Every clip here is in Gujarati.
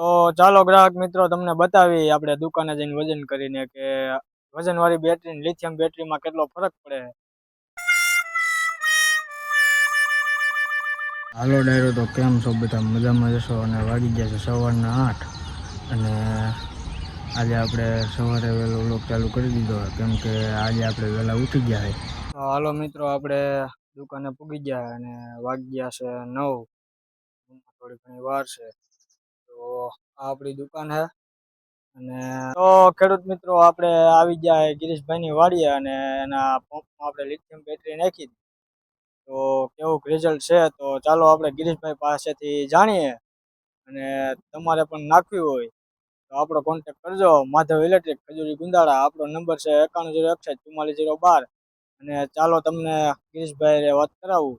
તો ચાલો ગ્રાહક મિત્રો તમને બતાવી આપણે દુકાને જઈને વજન કરીને કે વજનવાળી બેટરી ને લિથિયમ બેટરીમાં કેટલો ફરક પડે. હાલો ડાયરો, તો કેમ છો બધા? મજામાં જશો? અને વાગી ગયા છે સવારના 8 અને આજે આપણે સવારે વહેલો વ્લોગ ચાલુ કરી દીધો કેમ કે આજે આપણે વહેલા ઉઠી ગયા છે. તો હાલો મિત્રો, આપણે દુકાને પૂગી ગયા અને વાગી ગયા છે 9. થોડી ઘણી વાર છે. તો આ આપણી દુકાન છે. અને તો ખેડૂત મિત્રો, આપણે આવી ગયા ગિરીશભાઈની વાડીએ અને એના પંપમાં આપણે લિથિયમ બેટરી નાખી. તો કેવું રિઝલ્ટ છે તો ચાલો આપણે ગિરીશભાઈ પાસેથી જાણીએ. અને તમારે પણ નાખવી હોય તો આપણો કોન્ટેક કરજો. માધવ ઇલેક્ટ્રિક, ખજૂરી ગુંદાળા. આપણો નંબર છે 9101644012. અને ચાલો તમને ગિરીશભાઈ વાત કરાવું,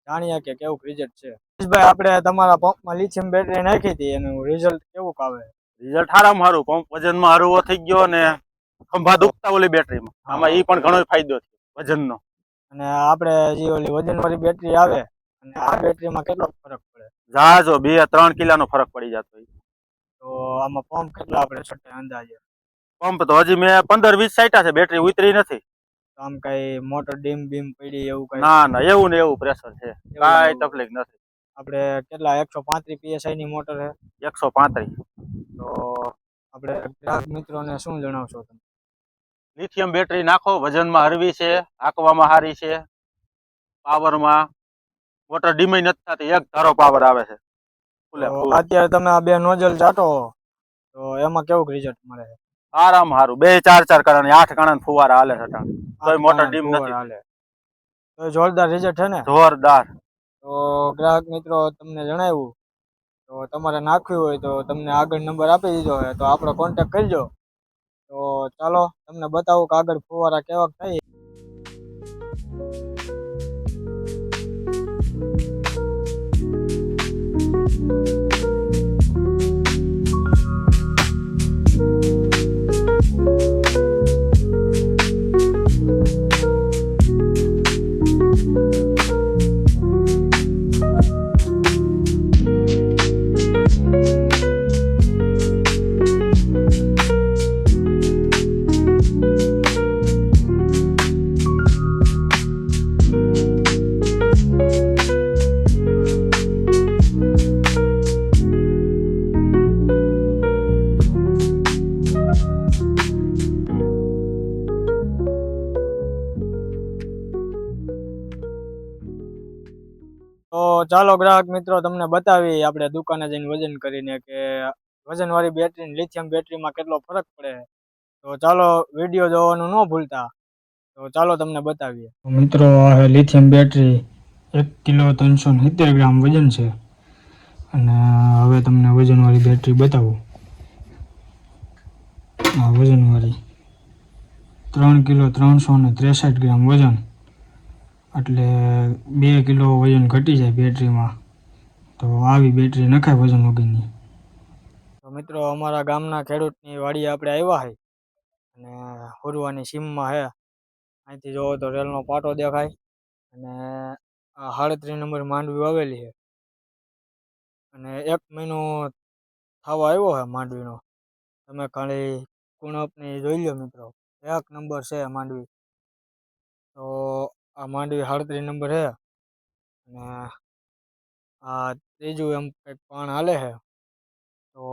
જાણીએ કે કેવું રિઝલ્ટ છે. ગિરીશભાઈ, આપણે તમારા પંપમાં લિથિયમ બેટરી નાખી હતી, એનું રિઝલ્ટ કેવું આવે? રિઝલ્ટ સારામાં સારું. પંપ વજનમાં હળવો થઈ ગયો ને ખંભા દુખતા ઓલી બેટરીમાં. આમાં ઈ પણ ઘણો ફાયદો છે વજનનો. અને આપણે જે ઓલી વજનવાળી બેટરી આવે અને આ બેટરીમાં કેટલો ફરક પડે? જાજો 2-3 કિલોનો ફરક પડી જતો. તો આમાં પંપ કેટલા આપણે છટે અંદાજે? પંપ તો હજી મેં 15-20 સાઈટા છે, બેટરી ઉતરી નથી. તો આમ કઈ મોટર ડીમ બીમ પડી એવું કઈ? ના, એવું ને એવું પ્રેશર છે, કાઈ તકલીફ નથી. આપણે કેટલા 135 PSI ની મોટર છે? 135. તો આપણે ગ્રાહક મિત્રોને શું જણાવશો તમે? લિથિયમ બેટરી નાખો, વજનમાં હળવી છે, હાંકવામાં સારી છે, પાવરમાં મોટર ડીમ નથી થતી, એક ધારો પાવર આવે છે. અત્યારે તમે આ બે નોઝલ ચાટો તો એમાં કેવું રિઝલ્ટ મળે છે? આરામ સારું. 2-4 કણાની 8 કણાના ફુવારા હાલે છે. તોય મોટર ડીમ નથી હાલે. તો જોરદાર રિઝલ્ટ છે ને? જોરદાર. તો ગ્રાહક મિત્રો, તમને જણાવ્યું. તો તમારે નાખવી હોય તો તમને આગળ નંબર આપી દીધો હોય તો આપણો કોન્ટેક કરજો. તો ચાલો તમને બતાવું કે આગળ ફુવારા કેવા થાય. તો ચાલો ગ્રાહક મિત્રો, તમને બતાવી આપણે દુકાને જઈને વજન કરીને કે વજનવાળી બેટરી ને લિથિયમ બેટરીમાં કેટલો ફરક પડે. તો ચાલો વિડીયો જોવાનું ન ભૂલતા. તો ચાલો તમને બતાવીએ. મિત્રો, આ લિથિયમ બેટરી 1 કિલો 370 ગ્રામ વજન છે. અને હવે તમને વજનવાળી બેટરી બતાવું. આ વજનવાળી 3 કિલો 363 ગ્રામ વજન, એટલે 2 કિલો વજન ઘટી જાય બેટરીમાં. તો આવી બેટરી નખાય વજન વગરની. તો મિત્રો, અમારા ગામના ખેડૂતની વાડીએ આપણે આવ્યા છે અને હુરવાની સીમમાં છે. અહીંથી જોવો તો રેલનો પાટો દેખાય અને આ 37 નંબર માંડવી વાવેલી છે. અને 1 મહિનો થવા આવ્યો છે માંડવીનો. તમે ખાલી કુણપની જોઈ લો મિત્રો, 1 નંબર છે માંડવી. તો આ માંડવી 37 નંબર છે. અને આ ત્રીજું એમ કંઈક પાણ હાલે છે. તો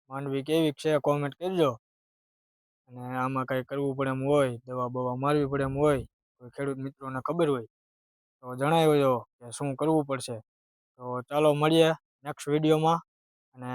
માંડવી કેવી છે કોમેન્ટ કરજો. અને આમાં કંઈ કરવું પડે એમ હોય, દવા બવા મારવી પડે એમ હોય, કોઈ ખેડૂત મિત્રોને ખબર હોય તો જણાવજો કે શું કરવું પડશે. તો ચાલો મળીએ નેક્સ્ટ વિડીયોમાં. અને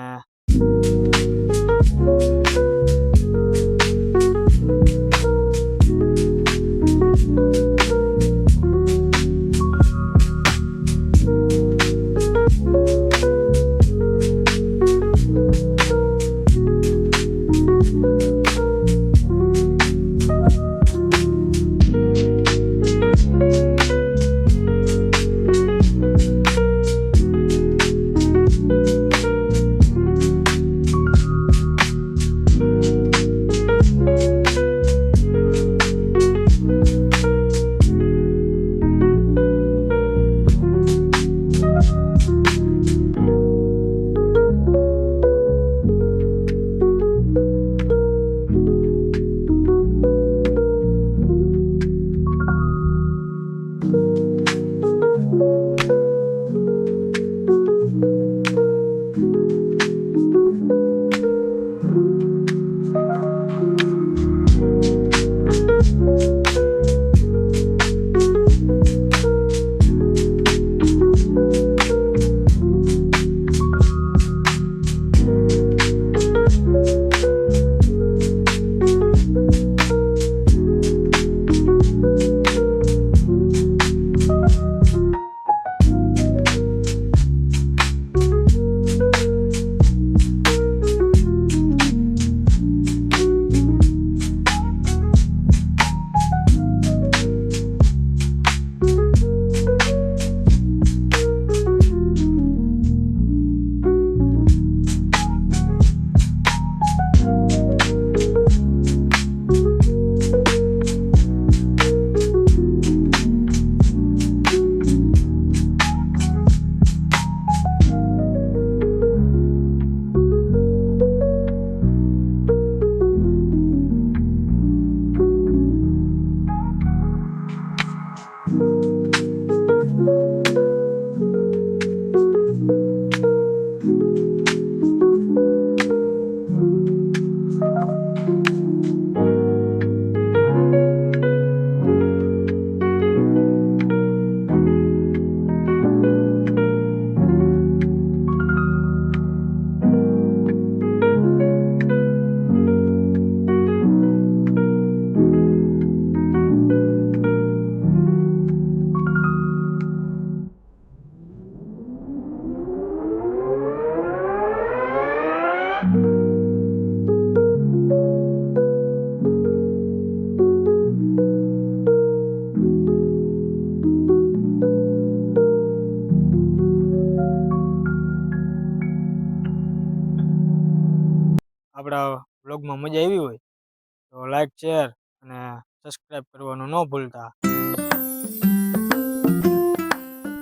આપણા બ્લોગમાં મજા આવી હોય તો લાઈક શેર અને સબસ્ક્રાઈબ કરવાનું ન ભૂલતા.